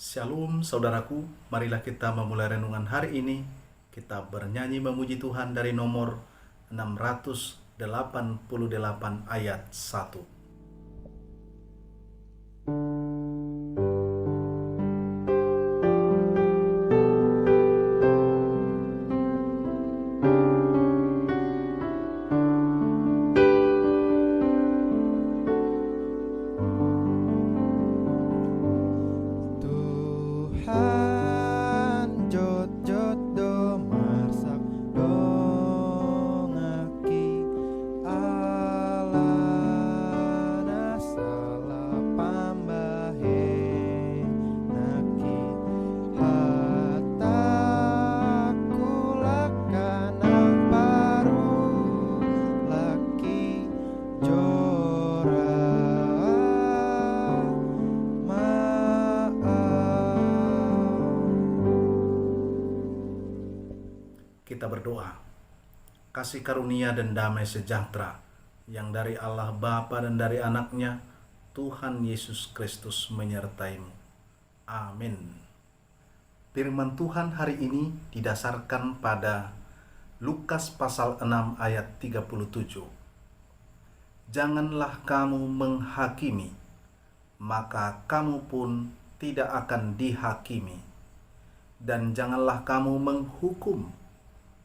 Shalom saudaraku, marilah kita memulai renungan hari ini. Kita bernyanyi memuji Tuhan dari nomor 688 ayat 1. Tuhan jot-jot do marsak dongaki alana salah pambahe naki hataku lakanang paru laki jora Kita berdoa. Kasih karunia dan damai sejahtera yang dari Allah Bapa dan dari Anaknya, Tuhan Yesus Kristus menyertaimu. Amin. Firman Tuhan hari ini didasarkan pada Lukas pasal 6 ayat 37. Janganlah kamu menghakimi, maka kamu pun tidak akan dihakimi. Dan janganlah kamu menghukum,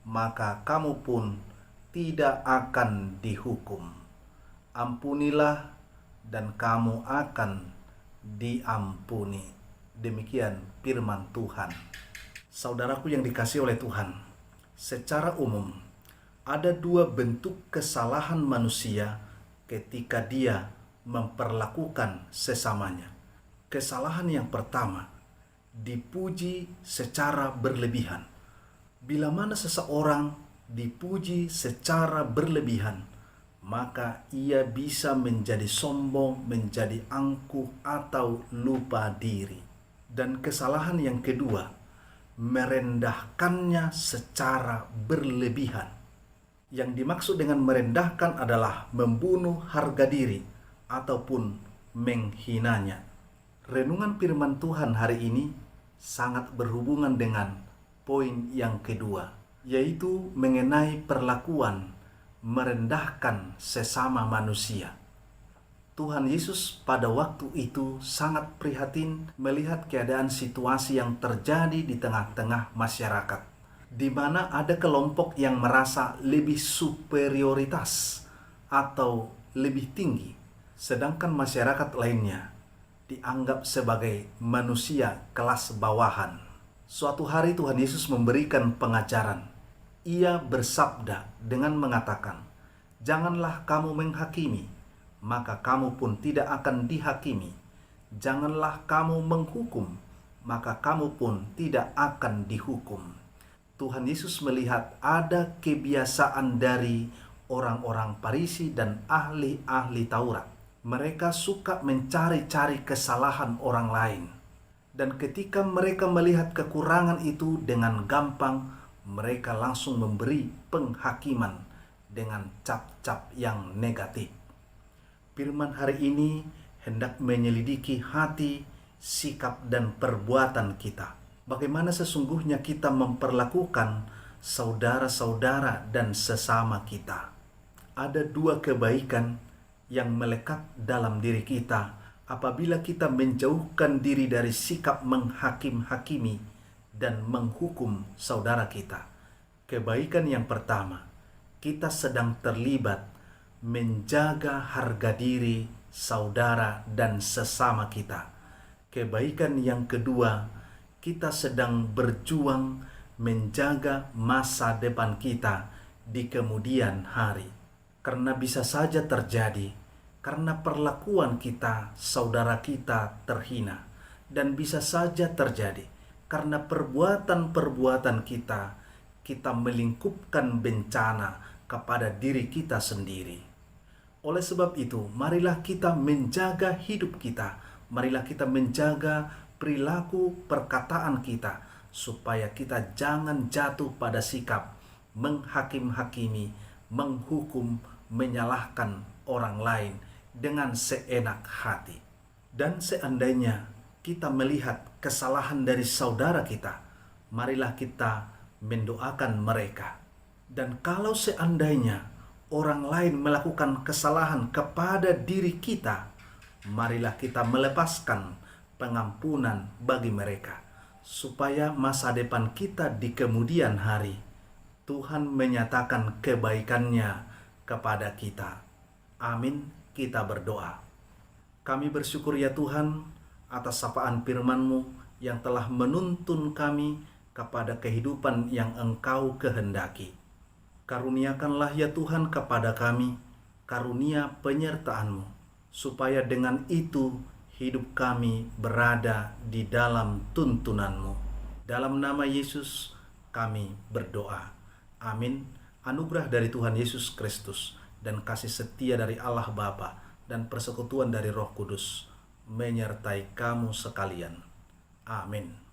maka kamu pun tidak akan dihukum. Ampunilah dan kamu akan diampuni. Demikian firman Tuhan. Saudaraku yang dikasihi oleh Tuhan, secara umum ada dua bentuk kesalahan manusia ketika dia memperlakukan sesamanya. Kesalahan yang pertama, dipuji secara berlebihan. Bila mana seseorang dipuji secara berlebihan, maka ia bisa menjadi sombong, menjadi angkuh, atau lupa diri. Dan kesalahan yang kedua, merendahkannya secara berlebihan. Yang dimaksud dengan merendahkan adalah membunuh harga diri ataupun menghinanya. Renungan firman Tuhan hari ini sangat berhubungan dengan poin yang kedua, yaitu mengenai perlakuan merendahkan sesama manusia. Tuhan Yesus pada waktu itu sangat prihatin melihat keadaan situasi yang terjadi di tengah-tengah masyarakat, di mana ada kelompok yang merasa lebih superioritas atau lebih tinggi, sedangkan masyarakat lainnya dianggap sebagai manusia kelas bawahan. Suatu hari Tuhan Yesus memberikan pengajaran. Ia bersabda dengan mengatakan, "Janganlah kamu menghakimi, maka kamu pun tidak akan dihakimi. Janganlah kamu menghukum, maka kamu pun tidak akan dihukum." Tuhan Yesus melihat ada kebiasaan dari orang-orang Farisi dan ahli-ahli Taurat. Mereka suka mencari-cari kesalahan orang lain. Dan ketika mereka melihat kekurangan itu dengan gampang, mereka langsung memberi penghakiman dengan cap-cap yang negatif. Firman hari ini hendak menyelidiki hati, sikap, dan perbuatan kita. Bagaimana sesungguhnya kita memperlakukan saudara-saudara dan sesama kita. Ada dua kebaikan yang melekat dalam diri kita apabila kita menjauhkan diri dari sikap menghakim-hakimi dan menghukum saudara kita. Kebaikan yang pertama, kita sedang terlibat menjaga harga diri saudara dan sesama kita. Kebaikan yang kedua, kita sedang berjuang menjaga masa depan kita di kemudian hari. Karena bisa saja terjadi karena perlakuan kita, saudara kita terhina. Dan bisa saja terjadi karena perbuatan-perbuatan kita melingkupkan bencana kepada diri kita sendiri. Oleh sebab itu, marilah kita menjaga hidup kita. Marilah kita menjaga perilaku perkataan kita, supaya kita jangan jatuh pada sikap menghakim-hakimi, menghukum, menyalahkan orang lain dengan seenak hati. Dan seandainya kita melihat kesalahan dari saudara kita, marilah kita mendoakan mereka. Dan kalau seandainya orang lain melakukan kesalahan kepada diri kita, marilah kita melepaskan pengampunan bagi mereka, supaya masa depan kita di kemudian hari Tuhan menyatakan kebaikannya kepada kita. Amin. Kita berdoa. Kami bersyukur ya Tuhan atas sapaan firman-Mu yang telah menuntun kami kepada kehidupan yang Engkau kehendaki. Karuniakanlah ya Tuhan kepada kami karunia penyertaan-Mu, supaya dengan itu hidup kami berada di dalam tuntunan-Mu. Dalam nama Yesus kami berdoa. Amin. Anugerah dari Tuhan Yesus Kristus dan kasih setia dari Allah Bapa dan persekutuan dari Roh Kudus menyertai kamu sekalian. Amin.